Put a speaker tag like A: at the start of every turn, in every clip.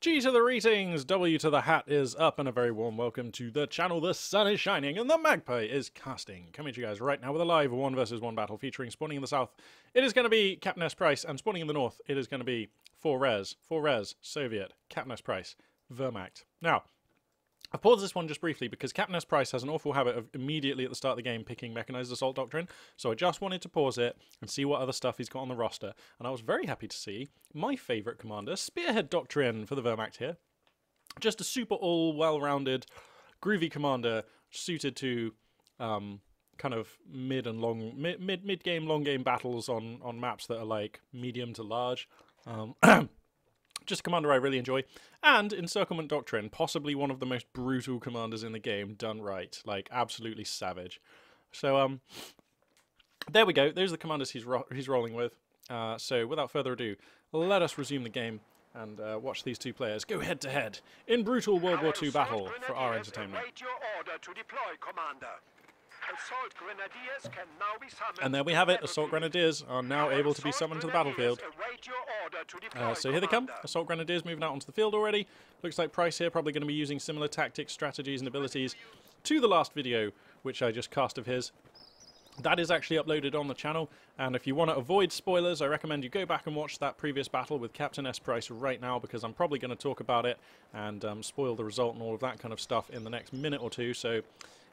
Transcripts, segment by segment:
A: G to the ratings, W to the hat is up, and a very warm welcome to the channel. The sun is shining and the magpie is casting. Coming to you guys right now with a live 1 versus 1 battle featuring spawning in the south. It is going to be CaptainSPrice, and spawning in the north, it is going to be 4 res, Soviet, CaptainSPrice, Wehrmacht. Now, I've paused this one just briefly because CaptainSPrice has an awful habit of immediately at the start of the game picking Mechanized Assault Doctrine, so I just wanted to pause it and see what other stuff he's got on the roster, and I was very happy to see my favourite commander, Spearhead Doctrine for the Wehrmacht here. Just a super all well-rounded, groovy commander suited to kind of mid-game, long-game battles on maps that are like medium to large. Just a commander I really enjoy. And Encirclement Doctrine, possibly one of the most brutal commanders in the game, done right. Like, absolutely savage. So, there we go. Those are the commanders he's rolling with. So, without further ado, let us resume the game and watch these two players go head-to-head in brutal World War II battle for our entertainment. And there we have it. Assault Grenadiers are now able to be summoned to the battlefield. So here they come. Assault Grenadiers moving out onto the field already. Looks like Price here probably going to be using similar tactics, strategies and abilities to the last video which I just cast of his. That is actually uploaded on the channel, and if you want to avoid spoilers, I recommend you go back and watch that previous battle with CaptainSPrice right now, because I'm probably going to talk about it and spoil the result and all of that kind of stuff in the next minute or two. So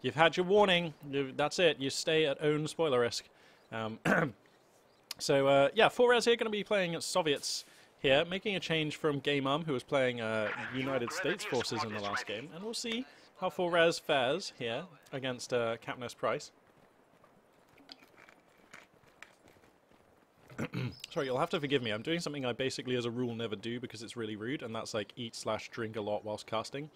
A: you've had your warning. That's it. You stay at own spoiler risk. So yeah, 4res here going to be playing Soviets here, making a change from Game who was playing United States forces in the last game, and we'll see how 4res fares here against CaptainSPrice. Sorry, you'll have to forgive me. I'm doing something I basically as a rule never do because it's really rude, and that's like eat/drink a lot whilst casting.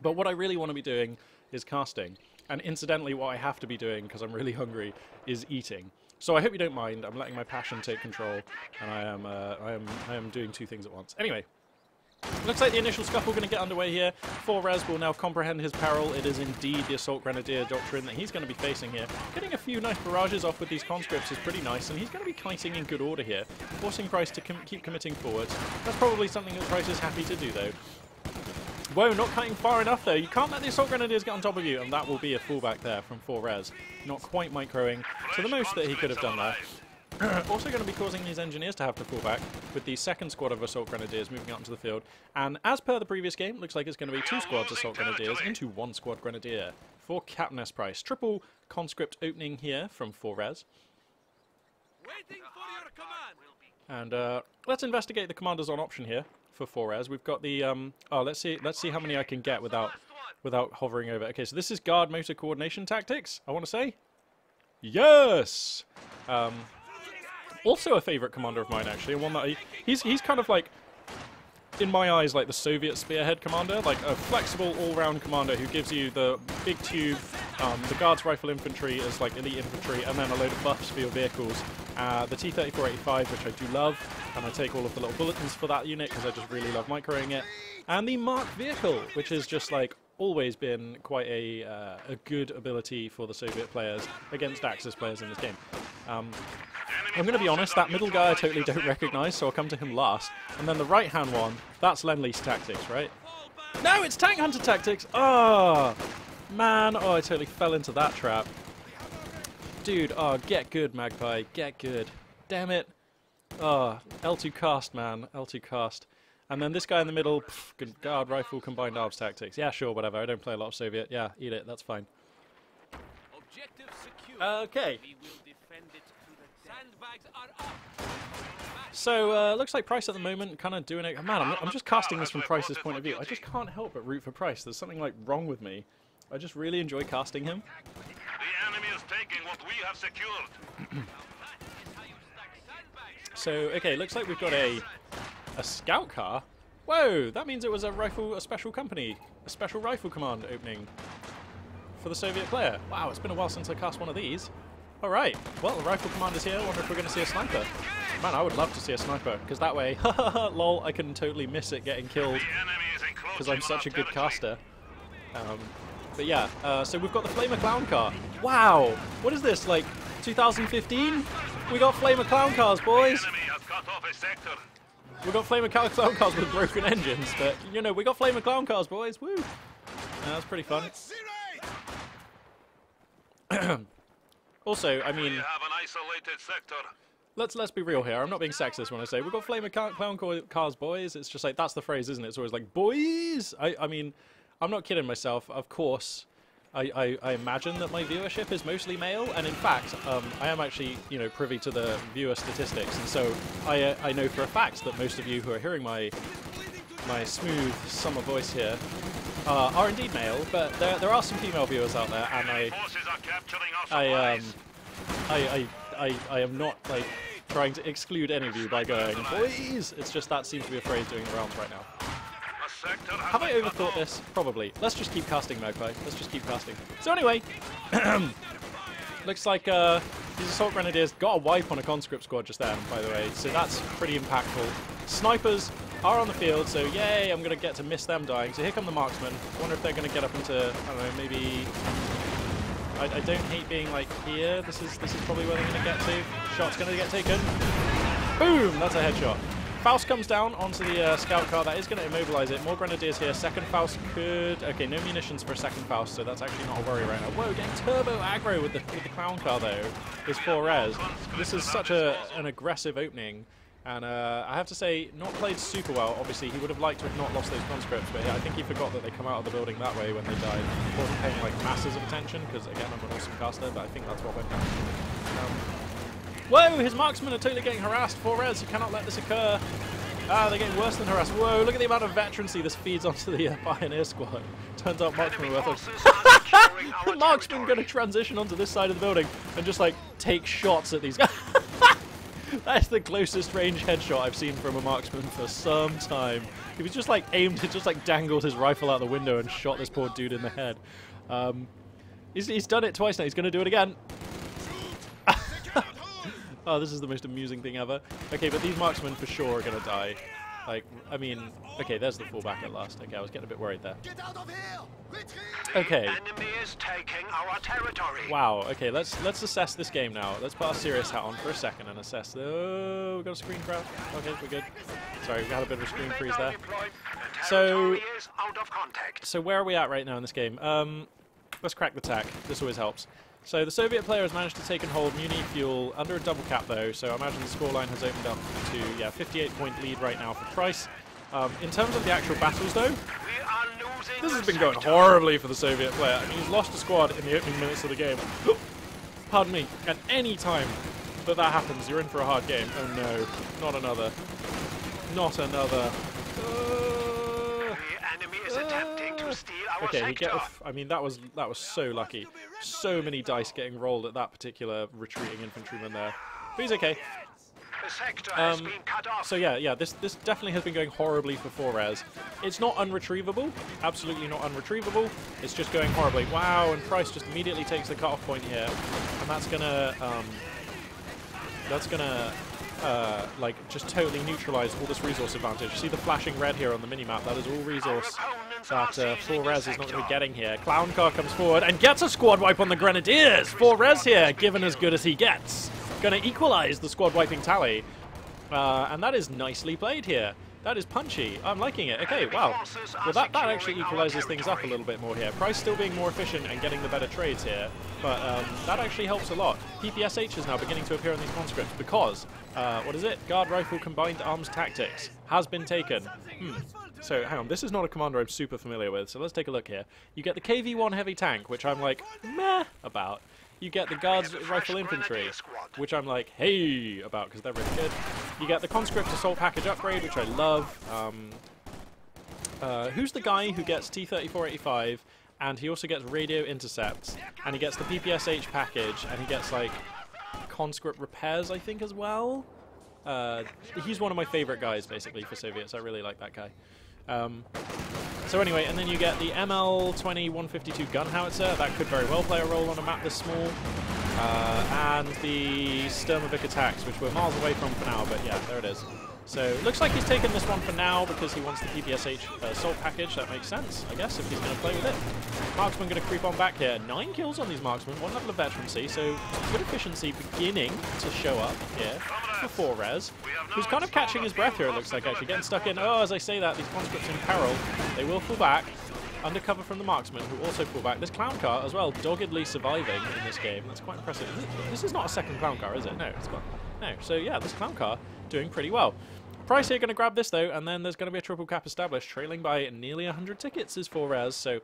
A: But what I really want to be doing is casting. And incidentally, what I have to be doing, because I'm really hungry, is eating. So I hope you don't mind. I'm letting my passion take control, and I am doing two things at once. Anyway, looks like the initial scuffle going to get underway here. 4res will now comprehend his peril. It is indeed the Assault Grenadier Doctrine that he's going to be facing here. Getting a few nice barrages off with these conscripts is pretty nice, and he's going to be kiting in good order here, forcing Price to keep committing forwards. That's probably something that Price is happy to do, though. Whoa, not kiting far enough, though. You can't let the Assault Grenadiers get on top of you, and that will be a fallback there from 4res. Not quite microing to the most that he could have done there. Also going to be causing these engineers to have to fall back with the second squad of Assault Grenadiers moving out into the field. And as per the previous game, looks like it's going to be 2 squads Assault Grenadiers into 1 squad Grenadier for CaptainSPrice. Triple conscript opening here from 4res. And let's investigate the commanders on option here for 4res. We've got the let's see how many I can get without hovering over. Okay, so this is guard motor coordination tactics, I want to say. Yes. Also a favourite commander of mine, actually, and one that he's kind of like, in my eyes, like the Soviet spearhead commander, like a flexible all-round commander who gives you the big tube, the guards rifle infantry as like elite infantry, and then a load of buffs for your vehicles. The T-3485, which I do love, and I take all of the little bulletins for that unit because I just really love microing it. And the Mark vehicle, which is just like always been quite a good ability for the Soviet players against Axis players in this game. I'm going to be honest, that middle guy I totally don't recognise, so I'll come to him last. And then the right-hand one, that's Lend-Lease tactics, right? No, it's Tank Hunter tactics! Oh, man. Oh, I totally fell into that trap. Dude, oh, get good, Magpie. Get good. Damn it. Oh, L2 cast, man. L2 cast. And then this guy in the middle, guard rifle combined arms tactics. Yeah, sure, whatever. I don't play a lot of Soviet. Yeah, eat it. That's fine. Okay. So, looks like Price at the moment kind of doing it. Man, I'm just casting this from Price's point of view. I just can't help but root for Price. There's something like wrong with me. I just really enjoy casting him.
B: The enemy is taking what we have secured.
A: So, okay, looks like we've got a scout car. Whoa, that means it was a special company, a special rifle command opening for the Soviet player. Wow, it's been a while since I cast one of these. Alright, well, the rifle command is here. I wonder if we're going to see a sniper. Man, I would love to see a sniper, because that way, lol, I can totally miss it getting killed, because I'm such a good caster. But yeah, so we've got the Flamer Clown car. Wow, what is this, like 2015? We got Flamer Clown cars, boys! We got flamer clown cars with broken engines, but you know, we got flamer clown cars, boys. Woo! That's pretty fun. Also, I mean,
B: We have an isolated sector.
A: let's be real here. I'm not being sexist when I say we've got flamer clown cars, boys. It's just like that's the phrase, isn't it? It's always like boys. I mean, I'm not kidding myself. Of course, I imagine that my viewership is mostly male, and in fact, I am actually, you know, privy to the viewer statistics, and so I know for a fact that most of you who are hearing my smooth summer voice here are indeed male, but there are some female viewers out there, and
B: Forces are capturing our supplies.
A: I am not like trying to exclude any of you by going boys. It's just that seems to be a phrase doing the rounds right now.
B: A sector has
A: Have I
B: been cut
A: overthought
B: off.
A: this? Probably. Let's just keep casting, Magpie. Let's just keep casting. So anyway, looks like these assault grenadiers got a wipe on a conscript squad just then, by the way. So that's pretty impactful. Snipers are on the field, so yay! I'm gonna get to miss them dying. So here come the marksmen. I wonder if they're gonna get up into, I don't know, maybe. I don't hate being like here. This is probably where they're gonna get to. Shot's gonna get taken. Boom! That's a headshot. Faust comes down onto the scout car. That is going to immobilize it. More grenadiers here. Second Faust could... Okay, no munitions for a second Faust, so that's actually not a worry right now. Whoa, getting turbo aggro with the clown car, though, is 4 res. This is such an aggressive opening, and I have to say, not played super well. Obviously, he would have liked to have not lost those conscripts, but yeah, I think he forgot that they come out of the building that way when they died. He wasn't paying like masses of attention, because again, I'm an awesome caster, but I think that's what went down. Whoa, his marksmen are totally getting harassed. 4 res, you cannot let this occur. Ah, they're getting worse than harassed. Whoa, look at the amount of veterancy this feeds onto the Pioneer squad. Turns out marksmen are worth it. Marksmen going to transition onto this side of the building and just like take shots at these guys. That's the closest range headshot I've seen from a marksman for some time. He was just like aimed, just like dangled his rifle out the window and shot this poor dude in the head. He's done it twice now. He's going to do it again. Oh, this is the most amusing thing ever. Okay, but these marksmen for sure are going to die. Like, I mean, okay, there's the fallback at last. Okay, I was getting a bit worried there. Okay.
B: The enemy is taking our territory.
A: Wow, okay, let's assess this game now. Let's put our serious hat on for a second and assess. Oh, we got a screen crash. Okay, we're good. Sorry, we had a bit of a screen freeze there. So where are we at right now in this game? Let's crack the tack. This always helps. So the Soviet player has managed to take and hold Muni fuel under a double cap though, so I imagine the scoreline has opened up to, yeah, 58-point lead right now for Price. In terms of the actual battles though, this has been going horribly for the Soviet player. I mean, he's lost a squad in the opening minutes of the game. Pardon me, at any time that happens, you're in for a hard game. Oh no, not another. Not another. Okay, he I mean, that was so lucky. So many dice getting rolled at that particular retreating infantryman there. But he's okay. So yeah, this definitely has been going horribly for 4 res. It's not unretrievable, absolutely not unretrievable. It's just going horribly. Wow, and Price just immediately takes the cutoff point here, and that's gonna like just totally neutralize all this resource advantage. You see the flashing red here on the minimap. That is all resource that 4 res is not going to be getting here. Clown car comes forward and gets a squad wipe on the Grenadiers. 4 res here, given as good as he gets. Going to equalize the squad wiping tally. And that is nicely played here. That is punchy. I'm liking it. Okay, wow. Well, that actually equalizes things up a little bit more here. Price still being more efficient and getting the better trades here. But that actually helps a lot. PPSH is now beginning to appear in these conscripts because, what is it? Guard Rifle Combined Arms Tactics has been taken. So, hang on. This is not a commander I'm super familiar with, so let's take a look here. You get the KV-1 Heavy Tank, which I'm like, meh about. You get the Guards Rifle Infantry, which I'm like, hey, about, because they're really good. You get the Conscript Assault Package Upgrade, which I love. Who's the guy who gets T-3485, and he also gets Radio Intercepts, and he gets the PPSH package, and he gets, like, Conscript Repairs, I think, as well? He's one of my favorite guys, basically, for Soviets. I really like that guy. So anyway, and then you get the ML-20-152 gun howitzer. That could very well play a role on a map this small. And the Sturmovik attacks, which we're miles away from for now, but yeah, there it is. So it looks like he's taken this one for now because he wants the PPSH assault package. That makes sense, I guess, if he's going to play with it. Marksman going to creep on back here. 9 kills on these marksmen, 1 level of veterancy, so good efficiency beginning to show up here for 4res, who's kind of catching his breath here, it looks like, actually. Getting stuck in. Oh, as I say that, these conscripts in peril. They will fall back. Under cover from the marksman, who also fall back. This clown car as well, doggedly surviving in this game. That's quite impressive. This is not a second clown car, is it? No, it's not. No. So yeah, this clown car doing pretty well. Price here going to grab this though, and then there's going to be a triple cap established, trailing by nearly 100 tickets is 4res. So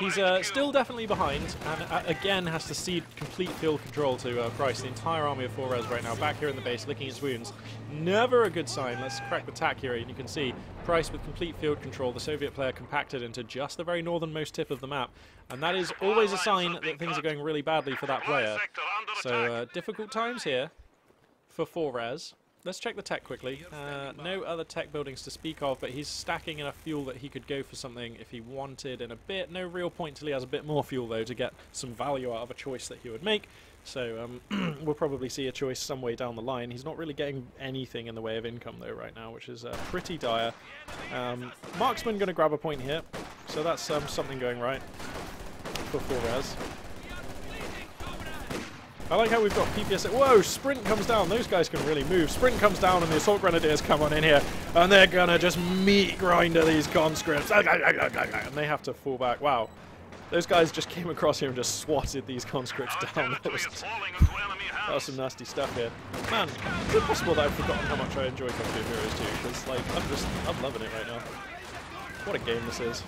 A: he's still definitely behind, and again has to cede complete field control to Price. The entire army of 4res right now back here in the base, licking its wounds. Never a good sign. Let's crack the tack here, and you can see Price with complete field control. The Soviet player compacted into just the very northernmost tip of the map, and that is always a sign that things are going really badly for that player. So difficult times here for 4res. Let's check the tech quickly. No other tech buildings to speak of, but he's stacking enough fuel that he could go for something if he wanted in a bit. No real point till he has a bit more fuel, though, to get some value out of a choice that he would make. So we'll probably see a choice some way down the line. He's not really getting anything in the way of income, though, right now, which is pretty dire. Marksman going to grab a point here, so that's something going right for 4res. I like how we've got PPS. Whoa, Sprint comes down. Those guys can really move. Sprint comes down and the Assault Grenadiers come on in here. And they're going to just meat grinder these conscripts. And they have to fall back. Wow. Those guys just came across here and just swatted these conscripts down. That was some nasty stuff here. Man, is it possible that I've forgotten how much I enjoy Company of Heroes 2? Because, like, I'm loving it right now. What a game this is.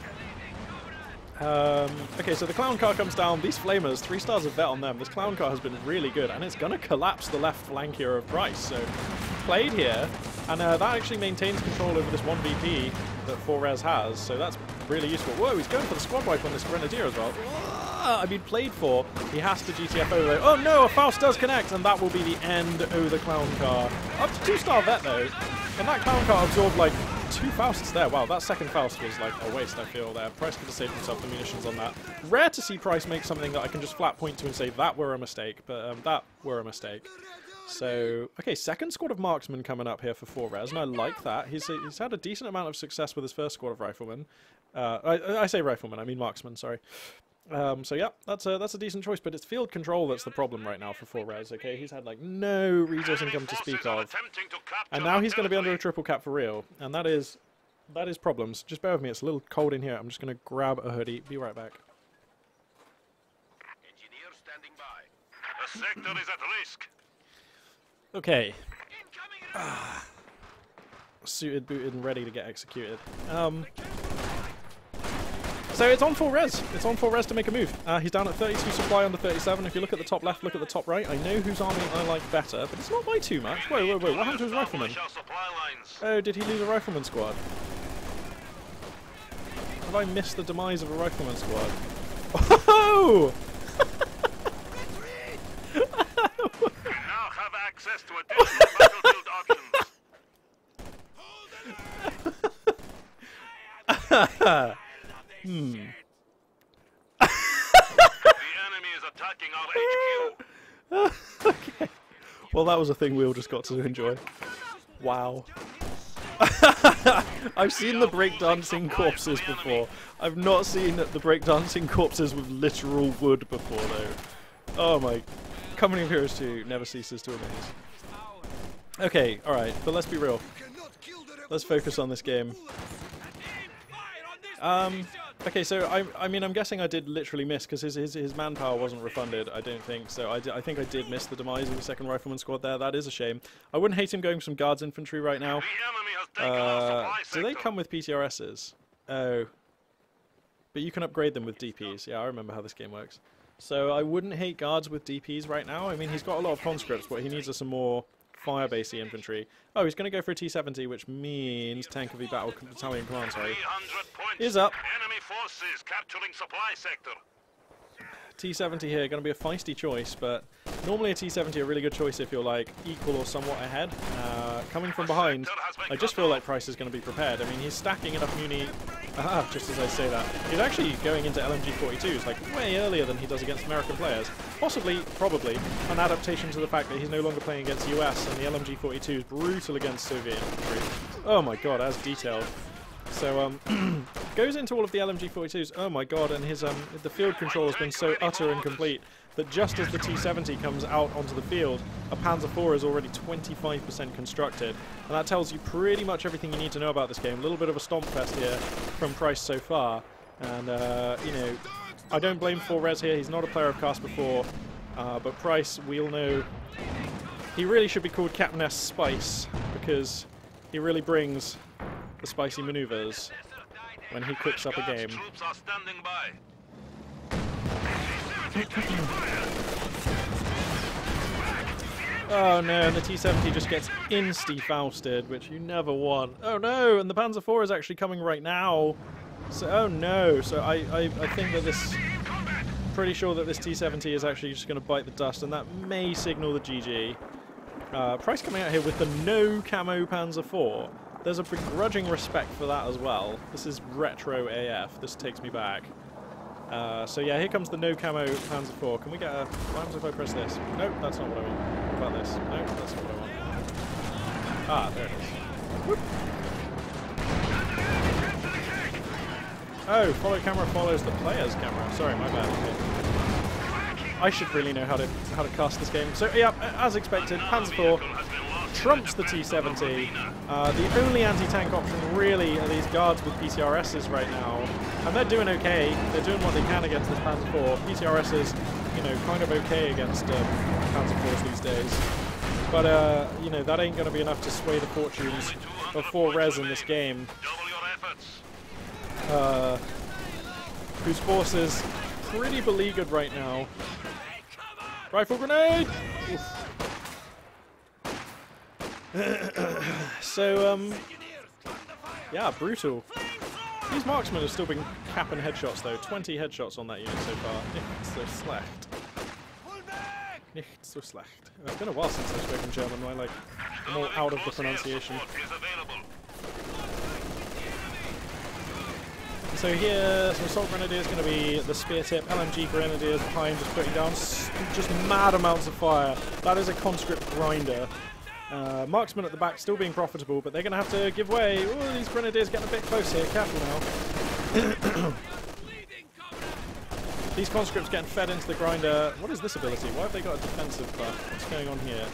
A: Okay, so the clown car comes down. These flamers, 3 stars of vet on them. This clown car has been really good, and it's going to collapse the left flank here of Price. So played here, and that actually maintains control over this 1VP that 4res has, so that's really useful. Whoa, he's going for the squad wipe on this Grenadier as well. I mean, played for. He has to GTF over. Oh no, a Faust does connect, and that will be the end of the clown car. Up to 2-star vet though, and that clown car absorbed like 2 Fausts there. Wow, that second Faust was like a waste, I feel, there. Price could have saved himself the munitions on that. Rare to see Price make something that I can just flat point to and say that were a mistake, but that were a mistake. So, okay, second squad of marksmen coming up here for 4res, and I like that. He's had a decent amount of success with his first squad of riflemen. I say riflemen, I mean marksmen, sorry. So yeah, that's a decent choice, but it's field control that's the problem right now for 4res, okay? He's had like no resource income to speak of, and now he's going to be under a triple cap for real, and that is problems. Just bear with me, it's a little cold in here. I'm just going to grab a hoodie. Be right back.
B: Engineer standing by. The sector is at risk.
A: Okay. Suited, booted, and ready to get executed. So it's on 4res. It's on 4res to make a move. He's down at 32 supply under 37. If you look at the top left, look at the top right. I know whose army I like better, but it's not by too much. Whoa, whoa, whoa. What happened to his rifleman? Oh, did he lose a rifleman squad? Have I missed the demise of a rifleman squad? Oh!
B: Now have access to additional battlefield options.
A: Hmm.
B: The enemy is attacking our HQ.
A: Okay. Well, that was a thing we all just got to enjoy. Wow. I've seen the breakdancing corpses before. I've not seen the breakdancing corpses with literal wood before, though. Oh my. Company of Heroes 2 never ceases to amaze. Okay, alright, but let's be real. Let's focus on this game. Okay, so I mean, I'm guessing I did literally miss because his manpower wasn't refunded. I don't think so. I think I did miss the demise of the second rifleman squad there. That is a shame. I wouldn't hate him going for some guards infantry right now. Do they come with PTRSs? Oh, but you can upgrade them with DPs. Yeah, I remember how this game works. So I wouldn't hate guards with DPs right now. I mean, he's got a lot of conscripts, but he needs some more fire-basey infantry. Oh, he's going to go for a T-70, which means Tank of the Battle Battalion Command, sorry. Is up.
B: Enemy forces capturing supply sector.
A: T-70 here, going to be a feisty choice, but normally a T-70 a really good choice if you're like equal or somewhat ahead. Coming from behind, I just feel like Price is going to be prepared. I mean, he's stacking enough muni Ah, just as I say that. He's actually going into LMG-42s, like, way earlier than he does against American players. Possibly, probably, an adaptation to the fact that he's no longer playing against US, and the LMG-42 is brutal against Soviet infantry. Oh my god, as detailed. So, goes into all of the LMG-42s, oh my god, and his, the field control has been so utter and complete that just as the T-70 comes out onto the field, a Panzer IV is already 25% constructed. And that tells you pretty much everything you need to know about this game. A little bit of a stomp fest here from Price so far. And, you know, I don't blame 4Res here. He's not a player I've cast before. But Price, we all know, he really should be called CaptainSPrice, because he really brings the spicy maneuvers when he cooks up a game.
B: Troops are standing by.
A: Oh no, and the T-70 just gets insta-fausted, which you never want. Oh no, and the Panzer IV is actually coming right now. So, oh no, so I think that this... Pretty sure that this T-70 is actually just going to bite the dust, and that may signal the GG. Price coming out here with the no camo Panzer IV. There's a begrudging respect for that as well. This is retro AF, this takes me back. So yeah, here comes the no camo Panzer IV. Can we get a... What happens if I press this? Nope, that's not what I want. What about this? Nope, that's not what I want. Ah, there it is. Whoop. Oh, follow camera follows the player's camera. Sorry, my bad. I should really know how to cast this game. So yeah, as expected, Panzer IV trumps the T-70. The only anti-tank option really are these guards with PCRSs right now, and they're doing okay. They're doing what they can against this Panzer IV. PCRSs, you know, kind of okay against Panzer IVs these days. But you know, that ain't going to be enough to sway the fortunes of 4Res in this game. Whose force is pretty beleaguered right now. Rifle grenade! So, yeah, brutal. These marksmen have still been capping headshots though. 20 headshots on that unit so far. Nicht so schlecht. Nicht so schlecht. It's been a while since I've spoken German, I'm all out of the pronunciation. So here, some assault grenadiers going to be the spear tip, LMG grenadiers behind, just putting down just mad amounts of fire. That is a conscript grinder. Marksman at the back still being profitable, but they're going to have to give way. Ooh, these grenadiers getting a bit close here, careful now. These conscripts getting fed into the grinder. What is this ability? Why have they got a defensive buff? What's going on here?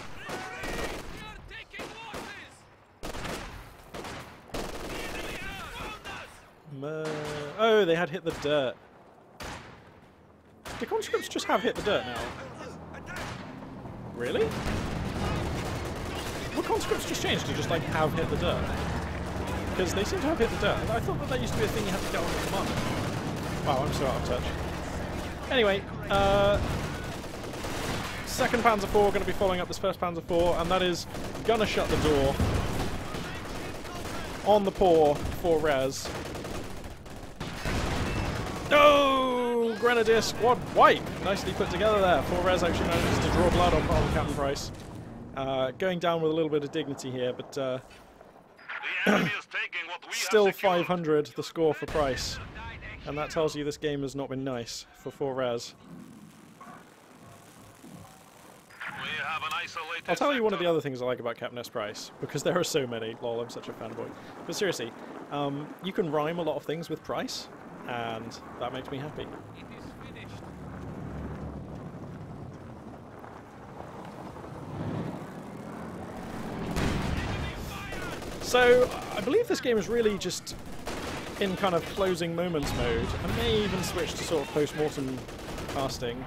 A: Oh, they had hit the dirt. The conscripts just have hit the dirt now. Really? Well, conscripts just changed to just like have hit the dirt. Because they seem to have hit the dirt. I thought that used to be a thing you had to get on the command. Wow, I'm so out of touch. Anyway, second Panzer IV going to be following up this first Panzer IV, and that is gonna shut the door on the poor 4Res. Oh! Grenadier squad wipe! Nicely put together there. 4Res actually manages to draw blood on CaptainSPrice. Going down with a little bit of dignity here, but still 500 the score for Price. And that tells you this game has not been nice for 4Res. I'll tell you one of the other things I like about CaptainSPrice, because there are so many. Lol, I'm such a fanboy. But seriously, you can rhyme a lot of things with Price, and that makes me happy. So, I believe this game is really just in kind of closing moments mode. I may even switch to sort of post-mortem casting.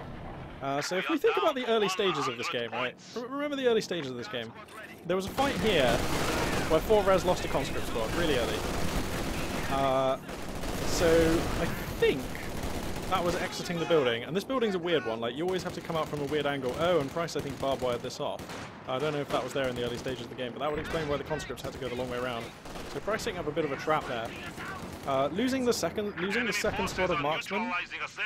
A: So if we think about the early stages of this game, right? Remember the early stages of this game? There was a fight here where 4Res lost a conscript squad really early. So I think that was exiting the building, and this building's a weird one. Like, you always have to come out from a weird angle. Oh, and Price I think barbed-wired this off. I don't know if that was there in the early stages of the game, but that would explain why the conscripts had to go the long way around. So Price setting up a bit of a trap there. Losing the second squad of marksmen,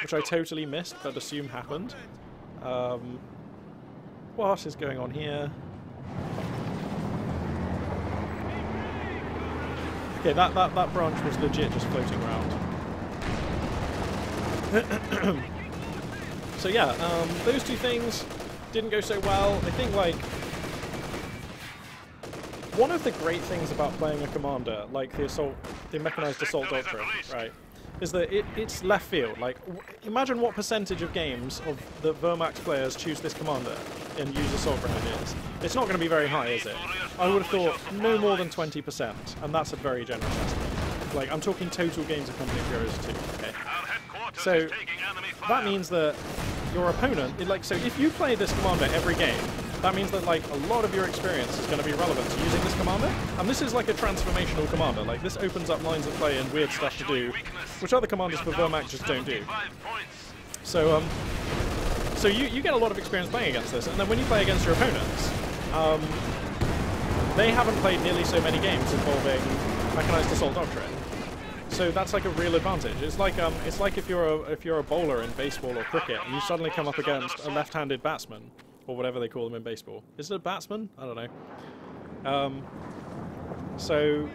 A: which I totally missed but assume happened. What is going on here? Okay, that branch was legit just floating around. So yeah, those two things didn't go so well. I think, like, one of the great things about playing a commander, like the mechanized assault doctrine, right, is that it's left field. Like, imagine what percentage of games of the Vermax players choose this commander and use assault grenadiers. It's not going to be very high, is it? I would have thought no more than 20%, and that's a very generous estimate. Like, I'm talking total games of Company of Heroes 2, okay? So, that means that your opponent, like, so if you play this commander every game, that means that, like, a lot of your experience is going to be relevant to using this commander. And this is like a transformational commander. Like, this opens up lines of play and weird stuff to do, which other commanders for Vermax just don't do. So, so you get a lot of experience playing against this, and then when you play against your opponents, they haven't played nearly so many games involving mechanized assault doctrine. So that's like a real advantage. It's like if you're a bowler in baseball or cricket, and you suddenly come up against a left-handed batsman, or whatever they call them in baseball. Is it a batsman? I don't know. So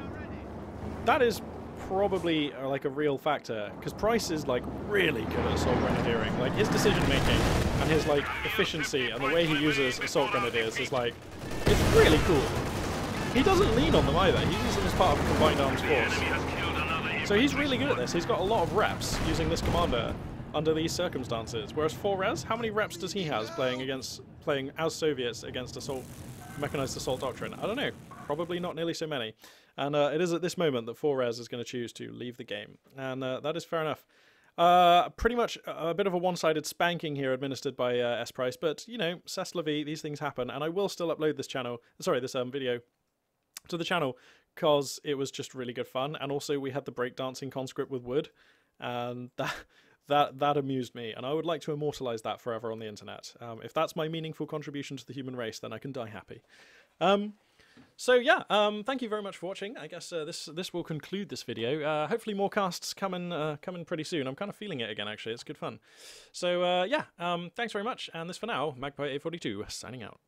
A: that is probably like a real factor, because Price is like really good at assault grenadiering. Like, his decision making and his like efficiency and the way he uses assault grenadiers is like, it's really cool. He doesn't lean on them either. He uses them as part of a combined arms force. So he's really good at this. He's got a lot of reps using this commander under these circumstances. Whereas 4Res, how many reps does he have playing as Soviets against mechanized assault doctrine? I don't know. Probably not nearly so many. And it is at this moment that 4Res is going to choose to leave the game. And that is fair enough. Pretty much a bit of a one-sided spanking here administered by CaptainSPrice, but, you know, c'est la vie, these things happen, and I will still upload this video to the channel, because it was just really good fun, and also we had the breakdancing conscript with wood, and that amused me, and I would like to immortalize that forever on the internet. If that's my meaningful contribution to the human race, then I can die happy. So yeah, thank you very much for watching. I guess this will conclude this video. Hopefully more casts coming pretty soon. I'm kind of feeling it again, actually. It's good fun. So yeah, thanks very much, and this for now, Magpie842 signing out.